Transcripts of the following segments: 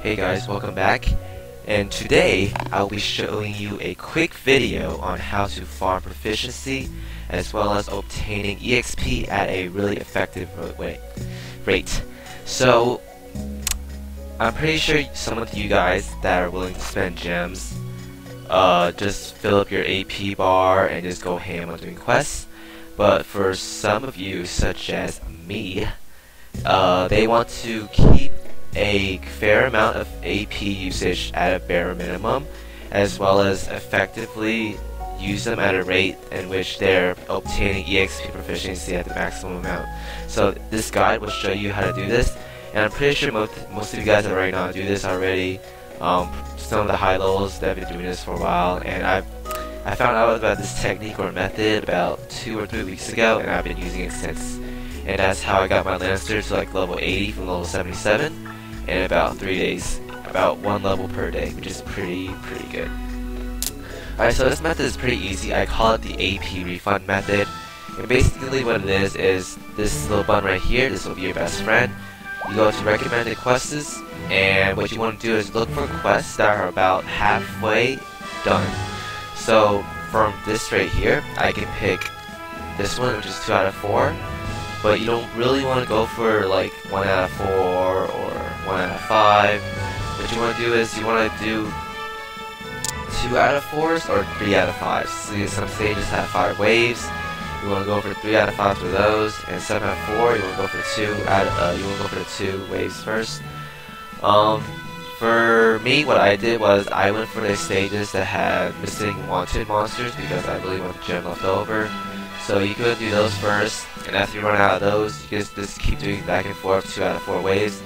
Hey guys, welcome back. And today I'll be showing you a quick video on how to farm proficiency as well as obtaining EXP at a really effective rate. So I'm pretty sure some of you guys that are willing to spend gems just fill up your AP bar and just go ham on doing quests. But for some of you, such as me, they want to keep a fair amount of AP usage at a bare minimum, as well as effectively use them at a rate in which they're obtaining EXP proficiency at the maximum amount. So this guide will show you how to do this, and I'm pretty sure most of you guys that right now do this already. Some of the high levels that have been doing this for a while, and I found out about this technique or method about 2 or 3 weeks ago, and I've been using it since. And that's how I got my Lancer to like level 80 from level 77 in about 3 days, about 1 level per day, which is pretty good. Alright, so this method is pretty easy. I call it the AP refund method. And basically what it is this little button right here. This will be your best friend. You go to recommended quests, and what you want to do is look for quests that are about halfway done. So from this right here, I can pick this one, which is 2 out of 4. But you don't really want to go for like 1 out of 4 or 1 out of 5. What you want to do is you want to do 2 out of 4s or 3 out of 5s. So some stages have 5 waves. You want to go for 3 out of 5 for those, and 7 out of 4 you want to go for 2 waves first. For me, what I did was I went for the stages that had missing wanted monsters because I really want the gem left over. So you could do those first, and after you run out of those, you just keep doing back and forth 2 out of 4 waves.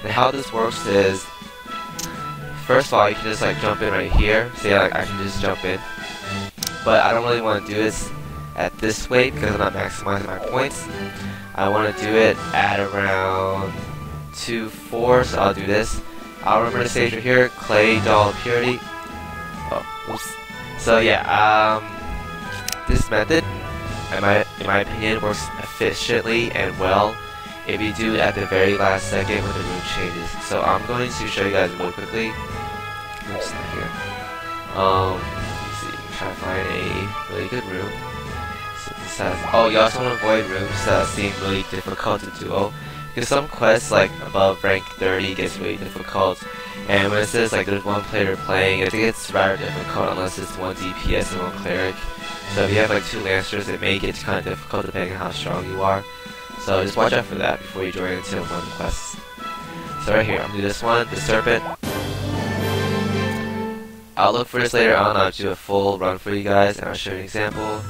And how this works is, first of all, you can just like jump in right here. Say like I can just jump in, but I don't really want to do this at this way because I'm not maximizing my points. I want to do it at around 2-4, so I'll do this. I'll remember the stage right here, Clay Doll Purity. Oh, oops. So yeah, this method, in my opinion, works efficiently and well if you do it at the very last second when the room changes. So I'm going to show you guys really quickly. Oops, not here. Let's see, I'm trying to find a really good room. So this has, oh, you also want to avoid rooms that seem really difficult to duo, because some quests like above rank 30 gets really difficult, and when it says like there's 1 player playing, I think it's rather difficult unless it's 1 DPS and 1 cleric. So if you have like 2 Lancers, it may get kind of difficult depending on how strong you are. So just watch out for that before you join into one of the quests. So right here, I'm gonna do this one, the Serpent. I'll look for this later on. I'll do a full run for you guys, and I'll show you an example.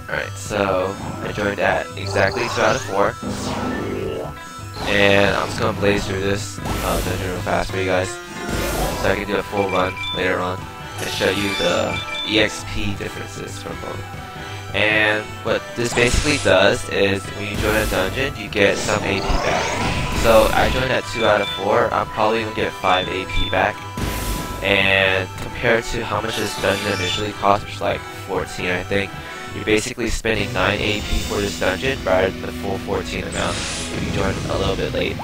Alright, so I joined at exactly 2 out of 4. And I'm just gonna blaze through this dungeon real fast for you guys, so I can do a full run later on and show you the EXP differences from both. And what this basically does is when you join a dungeon, you get some AP back. So I joined at 2 out of 4, I'm probably gonna get 5 AP back. And compared to how much this dungeon initially cost, which is like 14 I think, you're basically spending 9 AP for this dungeon rather than the full 14 amount if you join a little bit late.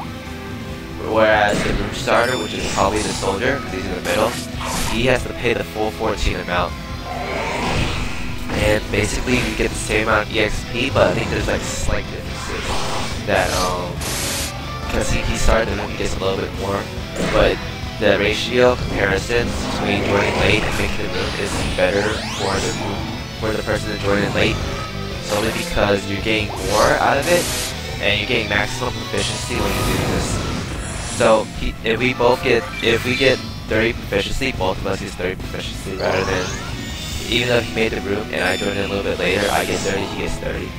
Whereas the room starter, which is probably the soldier, because he's in the middle, he has to pay the full 14 amount. And basically you get the same amount of EXP, but I think there's like slight differences that because he started the room, he gets a little bit more, but the ratio comparison between joining late and making the room is better for the person to join in late, solely because you're getting more out of it and you're getting maximum proficiency when you're doing this. So if we get 30 proficiency, both of us get 30 proficiency rather than, even though he made the room and I joined in a little bit later, I get 30, he gets 30.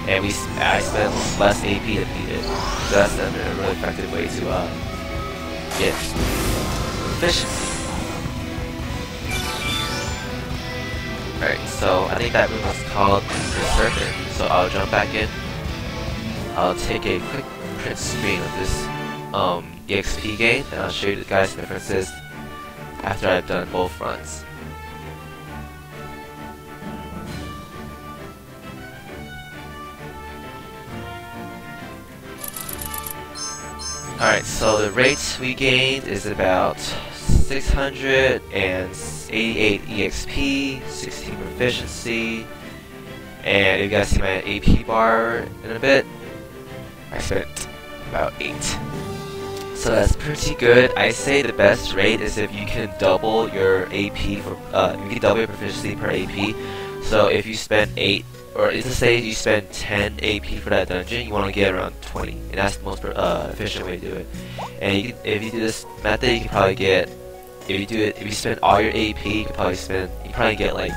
And I spent less AP than he did. So that's a really effective way to get proficiency. Alright, so I think that room was called the Serpent. So I'll jump back in. I'll take a quick print screen of this EXP gain, and I'll show you the guys' differences after I've done both runs. Alright, so the rates we gained is about 688 EXP, 16 proficiency, and you guys see my AP bar in a bit. I spent about 8. So that's pretty good. I say the best rate is if you can double your AP for you can double your proficiency per AP. So if you spend 8, or let's say you spend 10 AP for that dungeon, you want to get around 20, and that's the most efficient way to do it. And you can, if you do this method, you can probably get, if you spend all your AP, you probably get like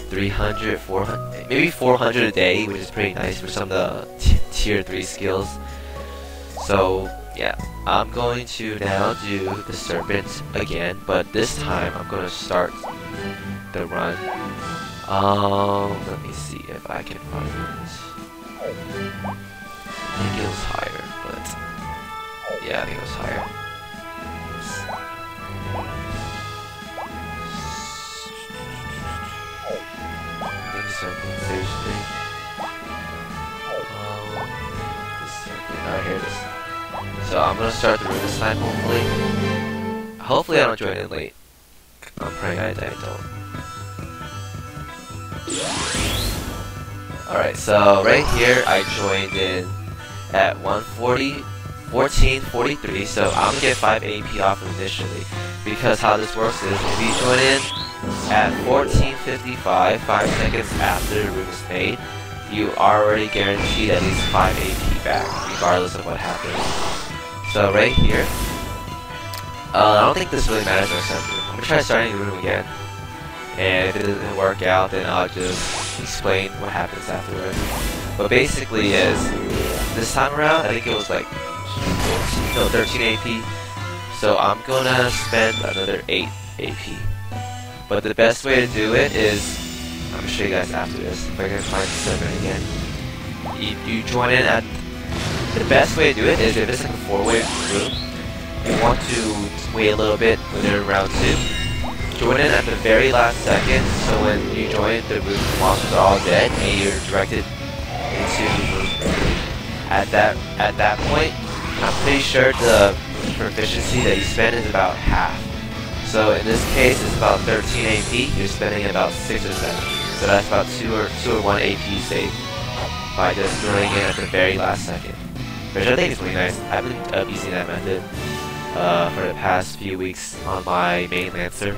300, 400, maybe 400 a day, which is pretty nice for some of the tier 3 skills. So yeah, I'm going to now do the serpent again, but this time I'm going to start the run. Let me see if I can find it. I think it was higher, but yeah, I think it was higher. I think serpent, seriously. This serpent, oh, here it is. So I'm gonna start the room this time, hopefully. Hopefully I don't join in late. I'm praying I don't. Alright, so right here I joined in at 14:43, so I'm gonna get 5 AP off initially. Because how this works is if you join in at 14:55, 5 seconds after the room is made, you already guaranteed at least 5 AP back, regardless of what happens. So right here, I don't think this really matters in our second room. I'm gonna try starting the room again. And if it doesn't work out, then I'll just explain what happens afterwards. But basically is, this time around, I think it was like 13 AP. So I'm gonna spend another 8 AP. But the best way to do it is, I'm gonna show you guys after this, if I can find the server again. You join in at, the best way to do it is if it's like a 4-way room, you want to wait a little bit when you're in round 2. Join in at the very last second, so when you join the room, the monsters are all dead, and you're directed into the room. At that point, I'm pretty sure the proficiency that you spend is about half. So in this case, it's about 13 AP. You're spending about 6 or 7. So that's about 2 or 1 AP saved by just joining in at the very last second. Which I think is really nice. I've been using that method for the past few weeks on my main Lancer.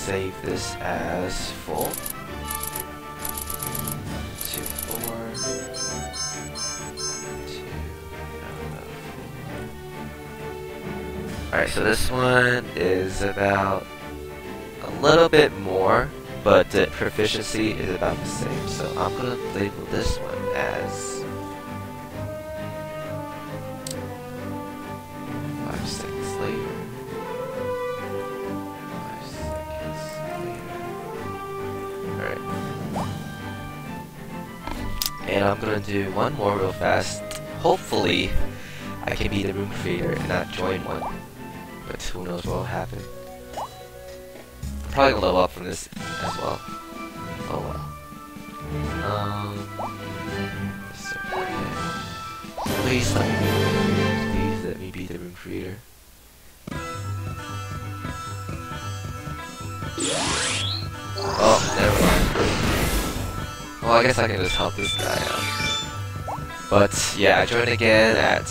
Save this as full. 2, 4, 2, Alright, so this one is about a little bit more, but the proficiency is about the same. So I'm gonna label this one as 5 seconds later. And I'm gonna do one more real fast. Hopefully, I can be the room creator and not join one. But who knows what will happen. I'm probably gonna level up from this as well. Oh well. Please let me be the room creator. Oh, never mind. Well, I guess I can just help this guy out. But yeah, I joined again at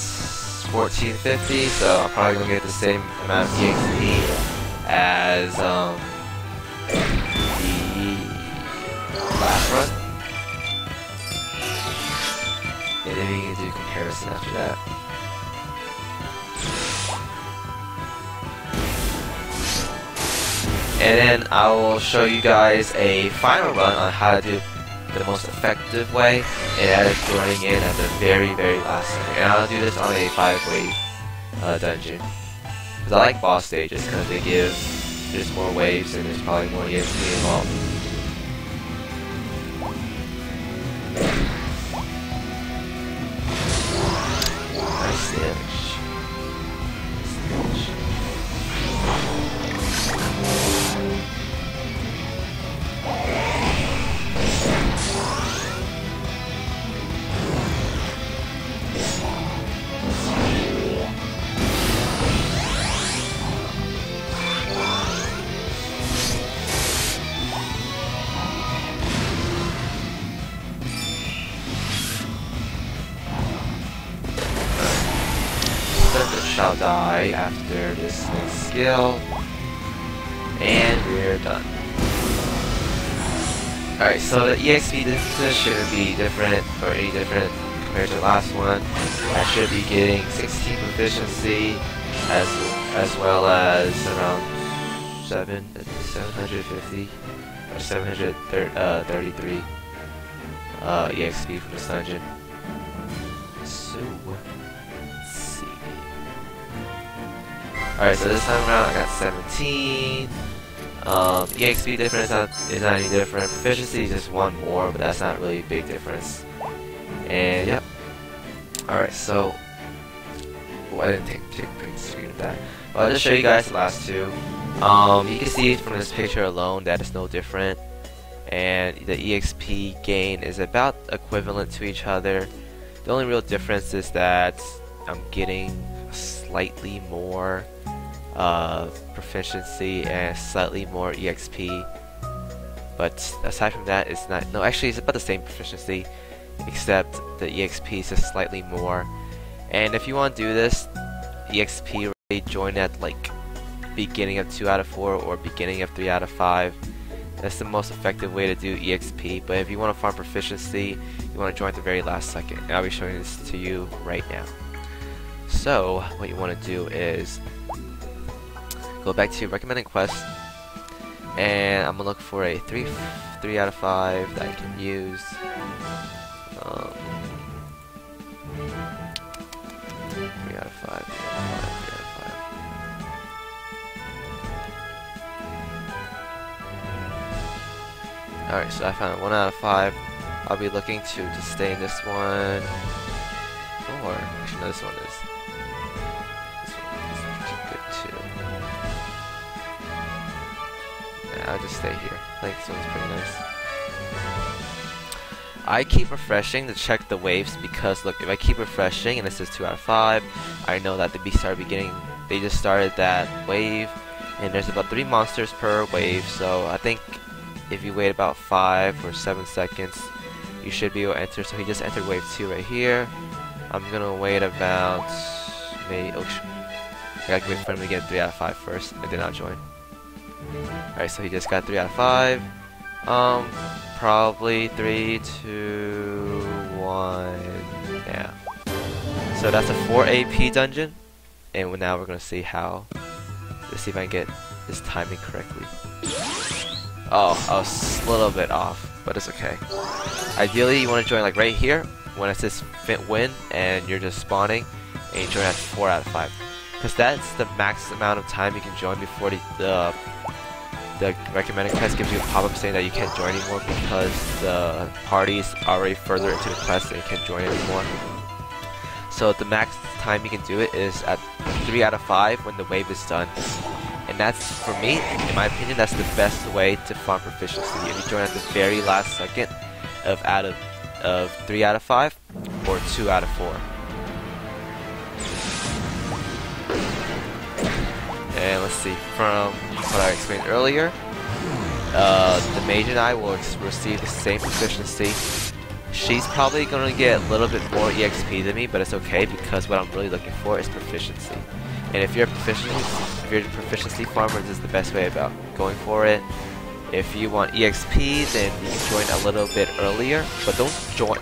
14:50, so I'm probably gonna get the same amount of EXP as the last run. And then we can do comparison after that. And then I will show you guys a final run on how to do the most effective way, and that is joining in at the very last second. And I'll do this on a 5-wave dungeon. Because I like boss stages because they give, there's more waves and there's probably more EXP involved. Nice damage. shall die after this next skill. And we're done. Alright, so the EXP difference shouldn't be different or any different compared to the last one. I should be getting 16 proficiency as well as around 750 or 733 EXP from this dungeon. So let's see. Alright, so this time around I got 17. EXP difference is not any different. Proficiency is just one more, but that's not really a big difference. And yep. Alright, so I didn't take a big screen of that. But I'll just show you guys the last two. You can see from this picture alone that it's no different. And the EXP gain is about equivalent to each other. The only real difference is that I'm getting slightly more proficiency and slightly more EXP, but aside from that it's not, no, actually it's about the same proficiency except the EXP is just slightly more. And if you want to do this EXP, really join at like beginning of 2 out of 4 or beginning of 3 out of 5. That's the most effective way to do EXP. But if you want to farm proficiency, you want to join at the very last second, and I'll be showing this to you right now. So what you want to do is go back to your recommended quest, and I'm gonna look for a 3 out of 5 that I can use. 3 out of 5, 3 out of 5, 3 out of 5. Alright, so I found 1 out of 5. I'll be looking to just stay in this one, or actually no, this one is. I'll just stay here. I think this one's pretty nice. I keep refreshing to check the waves because look, if I keep refreshing and it says 2 out of 5, I know that they just started that wave, and there's about 3 monsters per wave. So I think if you wait about 5 or 7 seconds, you should be able to enter. So he just entered wave 2 right here. I'm gonna wait about maybe. I gotta wait for him to get 3 out of 5 first, and then I'll join. Alright, so he just got 3 out of 5. Probably 3, 2, 1. Yeah. So that's a 4 AP dungeon, and now we're gonna see how. Let's see if I can get this timing correctly. Oh, I was a little bit off, but it's okay. Ideally, you want to join like right here when it says win, and you're just spawning, and you join at 4 out of 5, because that's the max amount of time you can join before the recommended quest gives you a pop-up saying that you can't join anymore because the party's already further into the quest and you can't join anymore. So the max time you can do it is at 3 out of 5 when the wave is done. And that's, for me, in my opinion, that's the best way to farm proficiency. If you join at the very last second of 3 out of 5 or 2 out of 4. And let's see, from what I explained earlier, the mage and I will receive the same proficiency. She's probably going to get a little bit more EXP than me, but it's okay because what I'm really looking for is proficiency. And if you're a proficiency farmer, this is the best way about going for it. If you want EXP, then you can join a little bit earlier, but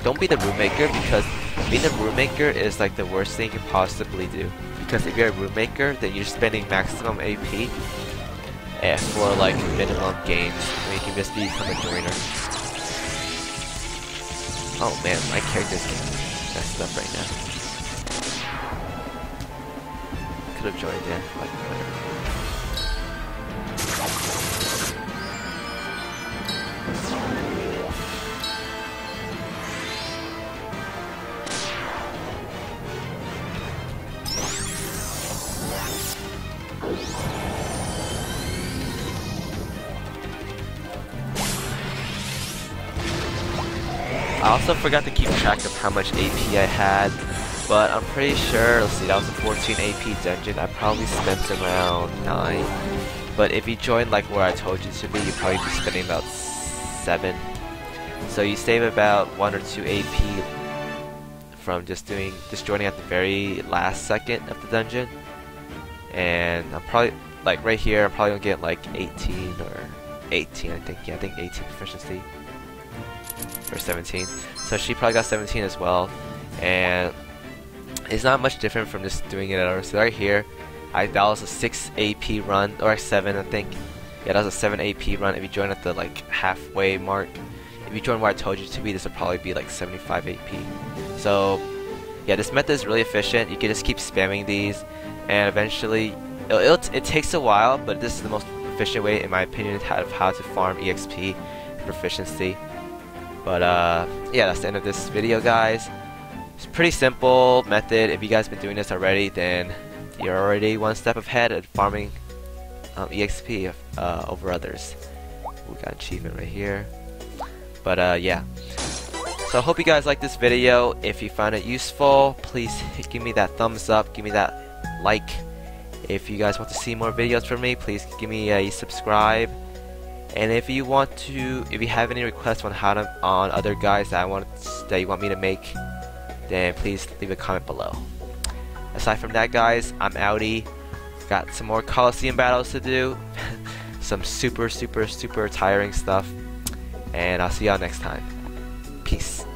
don't be the room maker, because being the room maker is like the worst thing you can possibly do. Because if you're a room maker, then you're spending maximum AP for like minimum gains, and you can just become a joiner. Oh man, my character's getting messed up right now. Could have joined there, but whatever. I also forgot to keep track of how much AP I had, but I'm pretty sure, let's see, that was a 14 AP dungeon. I probably spent around 9, but if you join like where I told you to be, you'd probably be spending about 7. So you save about 1 or 2 AP from just joining at the very last second of the dungeon. And I'm probably like right here. I'm probably gonna get like 18 or 18. I think, yeah, I think 18 proficiency or 17. So she probably got 17 as well, and it's not much different from just doing it at ours. So right here, that was a 6 AP run, or 7, I think. Yeah, that was a 7 AP run. If you join at the like halfway mark, if you join where I told you to be, this would probably be like 75 AP. So yeah, this method is really efficient. You can just keep spamming these, and eventually it takes a while, but this is the most efficient way, in my opinion, of how to farm EXP and proficiency. But yeah, that's the end of this video, guys. It's a pretty simple method. If you guys been doing this already, then you're already one step ahead at farming EXP over others. We got an achievement right here. But yeah. So I hope you guys like this video. If you found it useful, please give me that thumbs up, give me that like. If you guys want to see more videos from me, please give me a subscribe. And if you have any requests on other guides that you want me to make, then please leave a comment below. Aside from that, guys, I'm outie. Got some more Coliseum battles to do, some super tiring stuff, and I'll see y'all next time. Peace.